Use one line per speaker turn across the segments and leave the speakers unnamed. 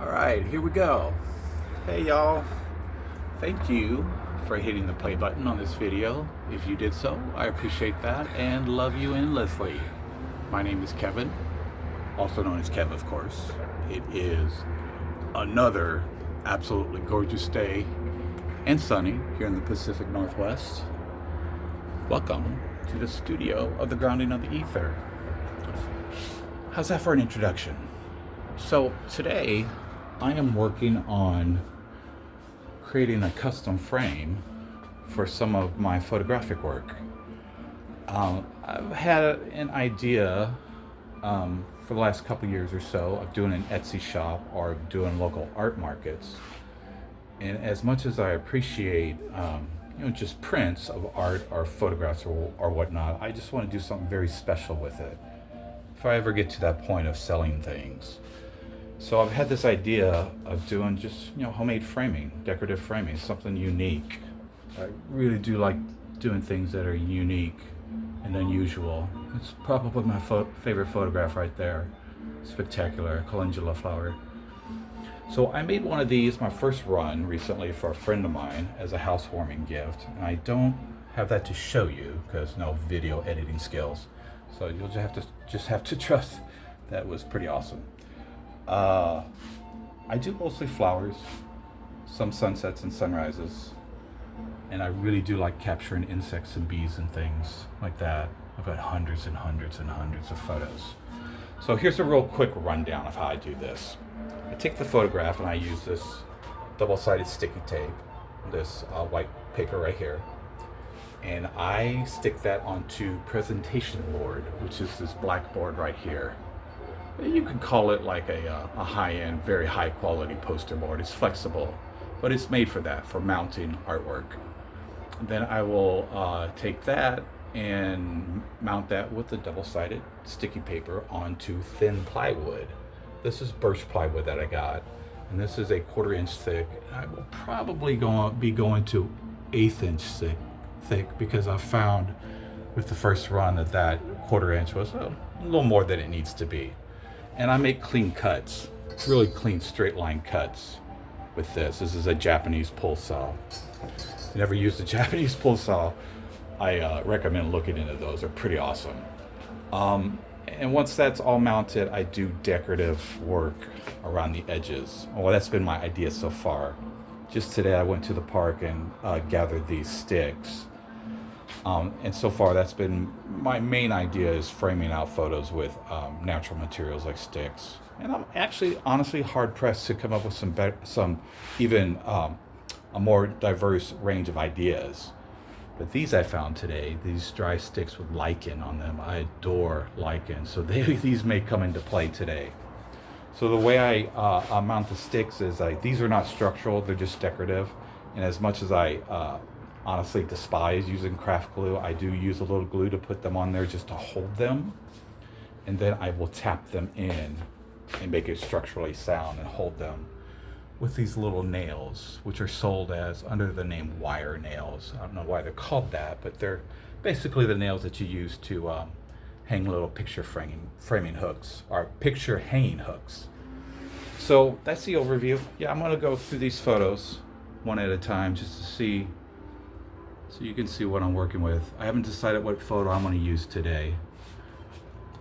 All right, here we go. Hey y'all, thank you for hitting the play button on this video. If you did so, I appreciate that and love you endlessly. My name is Kevin, also known as Kev, of course. It is another absolutely gorgeous day and sunny here in the Pacific Northwest. Welcome to the studio of the Grounding of the Ether. How's that for an introduction? So today I am working on creating a custom frame for some of my photographic work. I've had an idea for the last couple years or so of doing an Etsy shop or doing local art markets. And as much as I appreciate just prints of art or photographs or whatnot, I just want to do something very special with it if I ever get to that point of selling things. So I've had this idea of doing just homemade framing, decorative framing, something unique. I really do like doing things that are unique and unusual. It's probably my favorite photograph right there. Spectacular, calendula flower. So I made one of these, my first run recently, for a friend of mine as a housewarming gift. And I don't have that to show you because no video editing skills. So you'll just have to trust that was pretty awesome. I do mostly flowers, some sunsets and sunrises, and I really do like capturing insects and bees and things like that. I've got hundreds and hundreds and hundreds of photos. So here's a real quick rundown of how I do this. I take the photograph and I use this double-sided sticky tape, this white paper right here, and I stick that onto presentation board, which is this black board right here. You could call it like a high-end, very high-quality poster board. It's flexible, but it's made for that, for mounting artwork. Then I will take that and mount that with the double-sided sticky paper onto thin plywood. This is birch plywood that I got, and this is a 1/4 inch thick. I will probably be going to 1/8 inch thick because I found with the first run that 1/4 inch was a little more than it needs to be. And I make clean cuts, really clean straight line cuts with this. This is a Japanese pull saw. If you never used a Japanese pull saw, I recommend looking into those. They're pretty awesome. And once that's all mounted, I do decorative work around the edges. Well, that's been my idea so far. Just today I went to the park and gathered these sticks. And so far that's been my main idea, is framing out photos with natural materials like sticks. And I'm actually honestly hard pressed to come up with some even a more diverse range of ideas. But these I found today, these dry sticks with lichen on them. I adore lichen, so these may come into play today. So the way I mount the sticks is these are not structural, they're just decorative. And as much as I honestly despise using craft glue, I do use a little glue to put them on there just to hold them. And then I will tap them in and make it structurally sound and hold them with these little nails, which are sold as under the name wire nails. I don't know why they're called that, but they're basically the nails that you use to hang little picture framing hooks, or picture hanging hooks. So that's the overview. Yeah, I'm gonna go through these photos one at a time just to see, so you can see what I'm working with. I haven't decided what photo I'm gonna use today.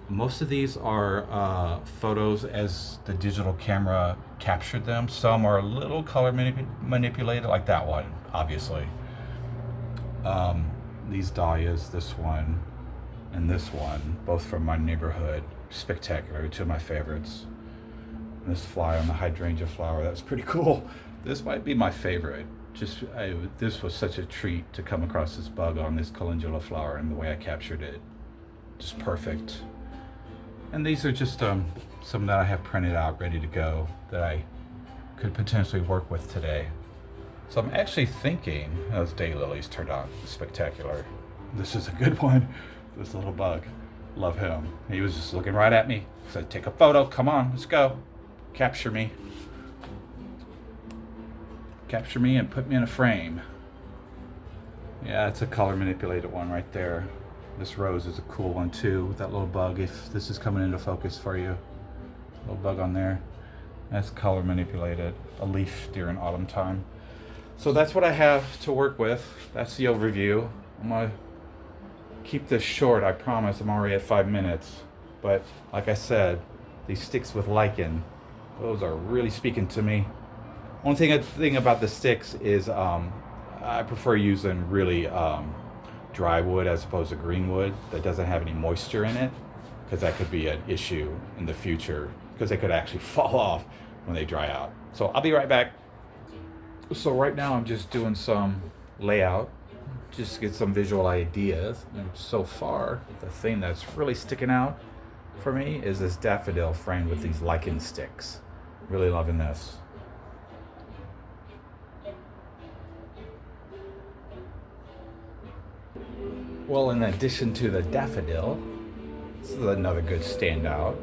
Most of these are photos as the digital camera captured them. Some are a little color manipulated, like that one, obviously. These dahlias, this one and this one, both from my neighborhood, spectacular, two of my favorites. And this fly on the hydrangea flower, that's pretty cool. This might be my favorite. This was such a treat to come across this bug on this calendula flower, and the way I captured it, just perfect. And these are just some that I have printed out ready to go that I could potentially work with today. So I'm actually thinking, those daylilies turned out spectacular. This is a good one. This little bug, love him. He was just looking right at me. Said, "Take a photo, come on, let's go. Capture me. Capture me and put me in a frame." Yeah, it's a color manipulated one right there. This rose is a cool one too, with that little bug, if this is coming into focus for you. Little bug on there. That's color manipulated, a leaf during autumn time. So that's what I have to work with. That's the overview. I'm gonna keep this short, I promise. I'm already at 5 minutes. But like I said, these sticks with lichen, those are really speaking to me. Only thing about the sticks is I prefer using really dry wood as opposed to green wood that doesn't have any moisture in it, because that could be an issue in the future because they could actually fall off when they dry out. So I'll be right back. So right now I'm just doing some layout, just to get some visual ideas. And so far, the thing that's really sticking out for me is this daffodil framed with these lichen sticks. Really loving this. Well, in addition to the daffodil, this is another good standout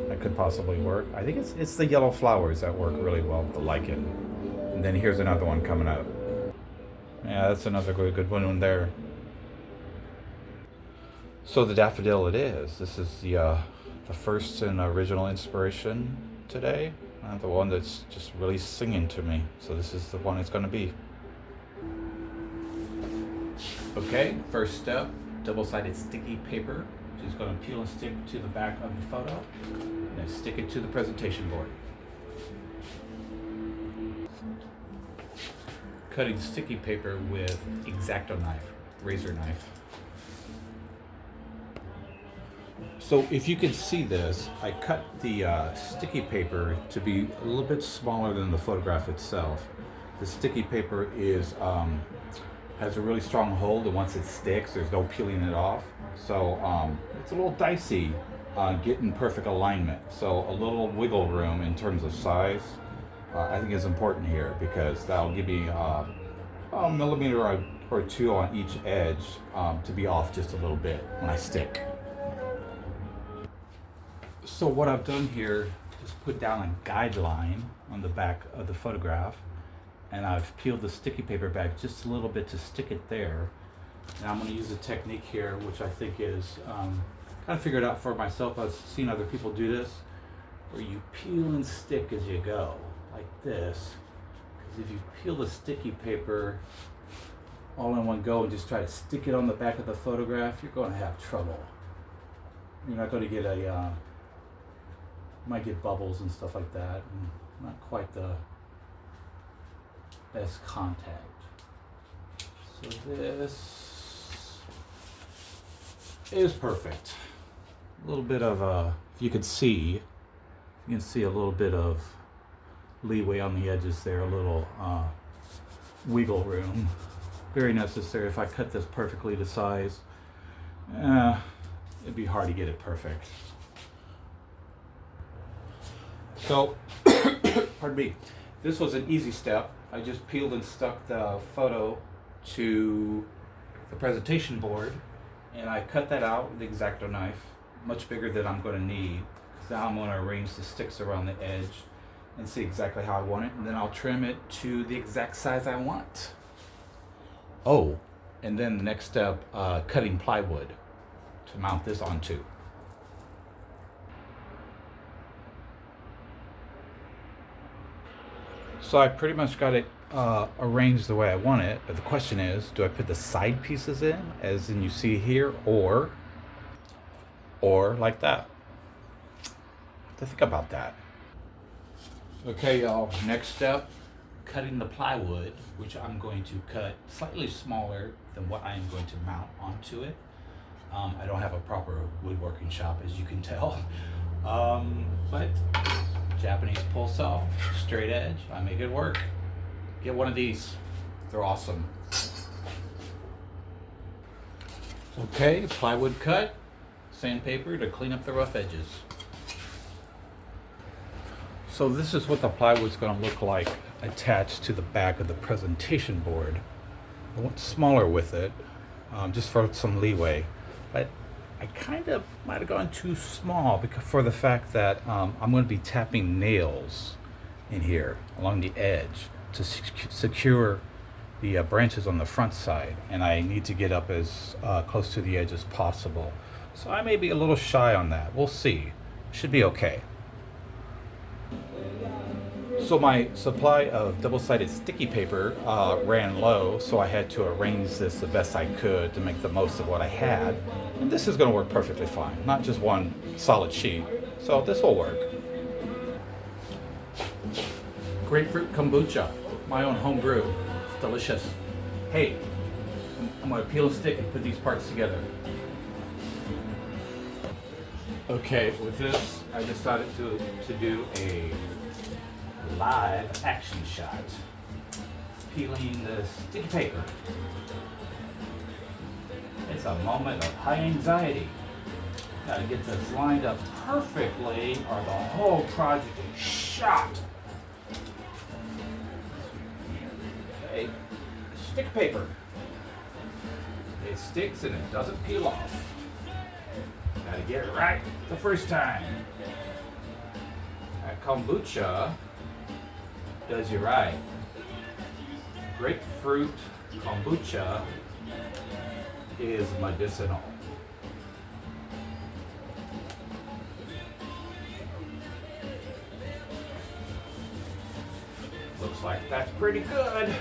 that could possibly work. I think it's the yellow flowers that work really well with the lichen. And then here's another one coming up. Yeah, that's another good one there. So the daffodil it is. This is the first and original inspiration today. The one that's just really singing to me. So this is the one it's going to be. Okay, first step, double-sided sticky paper. Just going to peel and stick to the back of the photo, and then stick it to the presentation board. Cutting sticky paper with X-Acto knife, razor knife. So if you can see this, I cut the sticky paper to be a little bit smaller than the photograph itself. The sticky paper is has a really strong hold, and once it sticks, there's no peeling it off. So it's a little dicey getting perfect alignment. So a little wiggle room in terms of size, I think is important here, because that'll give me a millimeter or two on each edge to be off just a little bit when I stick. So what I've done here is put down a guideline on the back of the photograph, and I've peeled the sticky paper back just a little bit to stick it there. And I'm going to use a technique here, which I think is kind of figured out for myself. I've seen other people do this, where you peel and stick as you go, like this. Because if you peel the sticky paper all in one go and just try to stick it on the back of the photograph, you're going to have trouble. You're not going to get you might get bubbles and stuff like that, and not quite the best contact. So this is perfect. A little bit of if you can see a little bit of leeway on the edges there, a little wiggle room. Very necessary. If I cut this perfectly to size, it'd be hard to get it perfect. So, pardon me, this was an easy step. I just peeled and stuck the photo to the presentation board, and I cut that out with the X-Acto knife, much bigger than I'm going to need. Now I'm going to arrange the sticks around the edge and see exactly how I want it, and then I'll trim it to the exact size I want. Oh, and then the next step, cutting plywood to mount this onto. So I pretty much got it arranged the way I want it, but the question is, do I put the side pieces in, as in you see here, or like that? I have to think about that. Okay, y'all, next step, cutting the plywood, which I'm going to cut slightly smaller than what I am going to mount onto it. I don't have a proper woodworking shop, as you can tell, but Japanese pull saw, straight edge, I make it work. Get one of these, they're awesome. Okay, plywood cut, sandpaper to clean up the rough edges. So this is what the plywood's going to look like attached to the back of the presentation board. I went smaller with it, just for some leeway, but I kind of might have gone too small because for the fact that I'm going to be tapping nails in here along the edge to secure the branches on the front side, and I need to get up as close to the edge as possible. So I may be a little shy on that. We'll see. Should be okay. So my supply of double-sided sticky paper ran low, so I had to arrange this the best I could to make the most of what I had. And this is going to work perfectly fine, not just one solid sheet. So this will work. Grapefruit kombucha, my own home brew. It's delicious. Hey, I'm going to peel a stick and put these parts together. Okay, with this, I decided to do a live action shot. Peeling the sticky paper. It's a moment of high anxiety. Gotta get this lined up perfectly or the whole project is shot. Okay, stick paper. It sticks and it doesn't peel off. Gotta get it right the first time. That kombucha does you right. Grapefruit kombucha is medicinal. Looks like that's pretty good.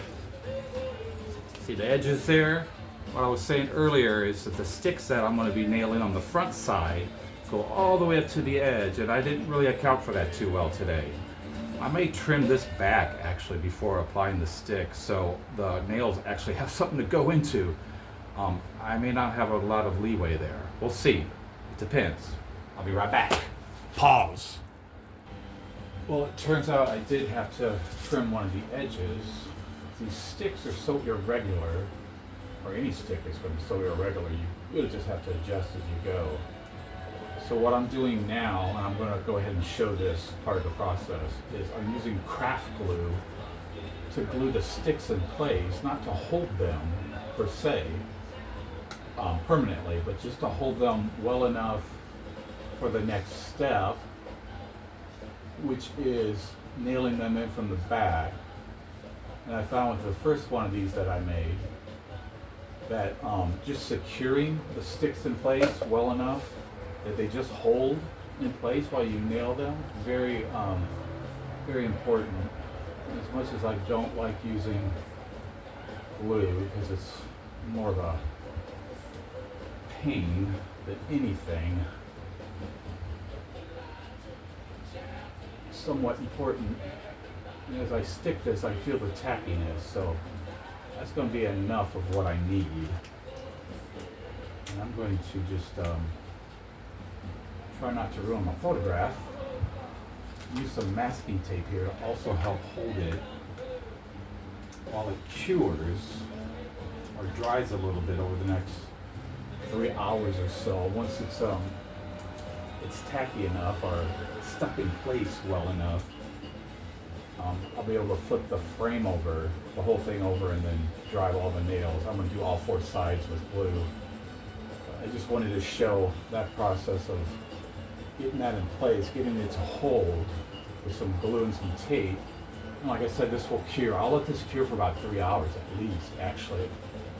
See the edges there? What I was saying earlier is that the sticks that I'm going to be nailing on the front side go all the way up to the edge, and I didn't really account for that too well today. I may trim this back actually before applying the stick, so the nails actually have something to go into. I may not have a lot of leeway there. We'll see. It depends. I'll be right back. Pause. Well, it turns out I did have to trim one of the edges. These sticks are so irregular, or any stick is going to be so irregular, you really just have to adjust as you go. So what I'm doing now, and I'm going to go ahead and show this part of the process, is I'm using craft glue to glue the sticks in place, not to hold them per se, permanently, but just to hold them well enough for the next step, which is nailing them in from the back. And I found with the first one of these that I made, that just securing the sticks in place well enough that they just hold in place while you nail them, very important. As much as I don't like using glue because it's more of a pain than anything, somewhat important. And as I stick this, I feel the tackiness, so that's going to be enough of what I need. And I'm going to just try not to ruin my photograph. Use some masking tape here to also help hold it while it cures or dries a little bit over the next 3 hours or so. Once it's tacky enough or stuck in place well enough, I'll be able to flip the frame over, the whole thing over, and then drive all the nails. I'm going to do all 4 sides with glue. I just wanted to show that process of getting that in place, getting it to hold with some glue and some tape. And like I said, this will cure. I'll let this cure for about 3 hours at least, actually.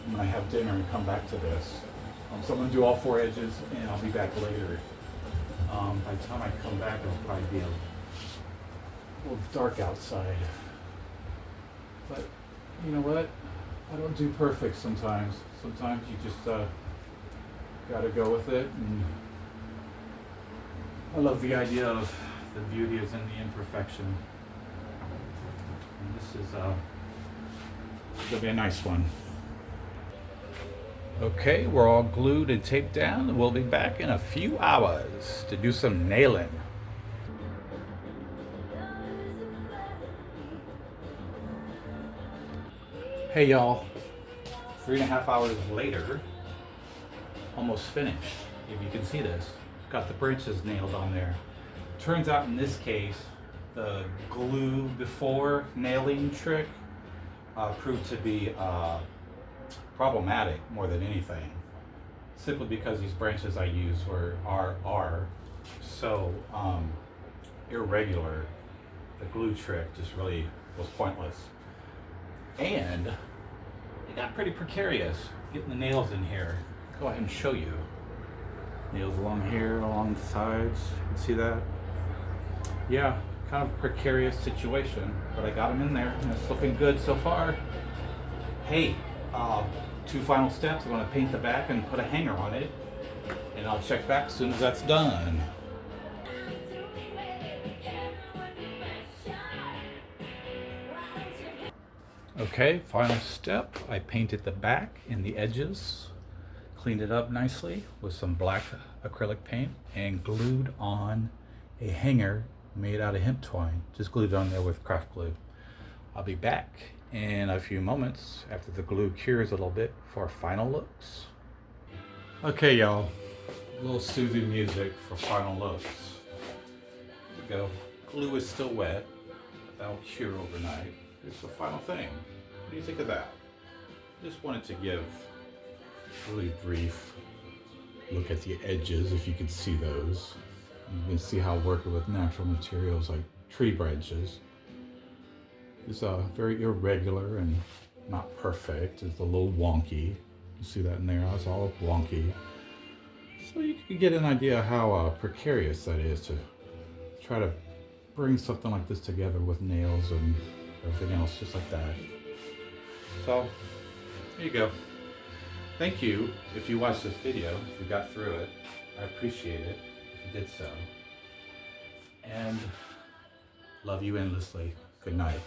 I'm going to have dinner and come back to this. So I'm going to do all 4 edges, and I'll be back later. By the time I come back, it'll probably be a little dark outside. But you know what? I don't do perfect sometimes. Sometimes you just gotta go with it. And I love the idea of the beauty is in the imperfection. And this is gonna be a nice one. Okay, we're all glued and taped down. We'll be back in a few hours to do some nailing. Hey y'all, 3.5 hours later, almost finished. If you can see this, got the branches nailed on there. Turns out in this case, the glue before nailing trick proved to be problematic more than anything, simply because these branches I used are so irregular. The glue trick just really was pointless, and it got pretty precarious getting the nails in here. Go ahead and show you. Nails along here, along the sides. You can see that? Yeah, kind of precarious situation, but I got them in there and it's looking good so far. Hey, two final steps. I'm going to paint the back and put a hanger on it, and I'll check back as soon as that's done. Okay, final step. I painted the back and the edges, cleaned it up nicely with some black acrylic paint, and glued on a hanger made out of hemp twine. Just glued it on there with craft glue. I'll be back in a few moments after the glue cures a little bit for final looks. Okay, y'all, a little soothing music for final looks. Here we go. Glue is still wet, but that'll cure overnight. Here's the final thing. What do you think of that? Just wanted to give a really brief look at the edges, if you can see those. You can see how working with natural materials like tree branches is very irregular and not perfect. It's a little wonky. You see that in there? It's all wonky. So you can get an idea how precarious that is to try to bring something like this together with nails and everything else just like that. So there you go. Thank you if you watched this video, if you got through it. I appreciate it if you did so. And love you endlessly. Good night.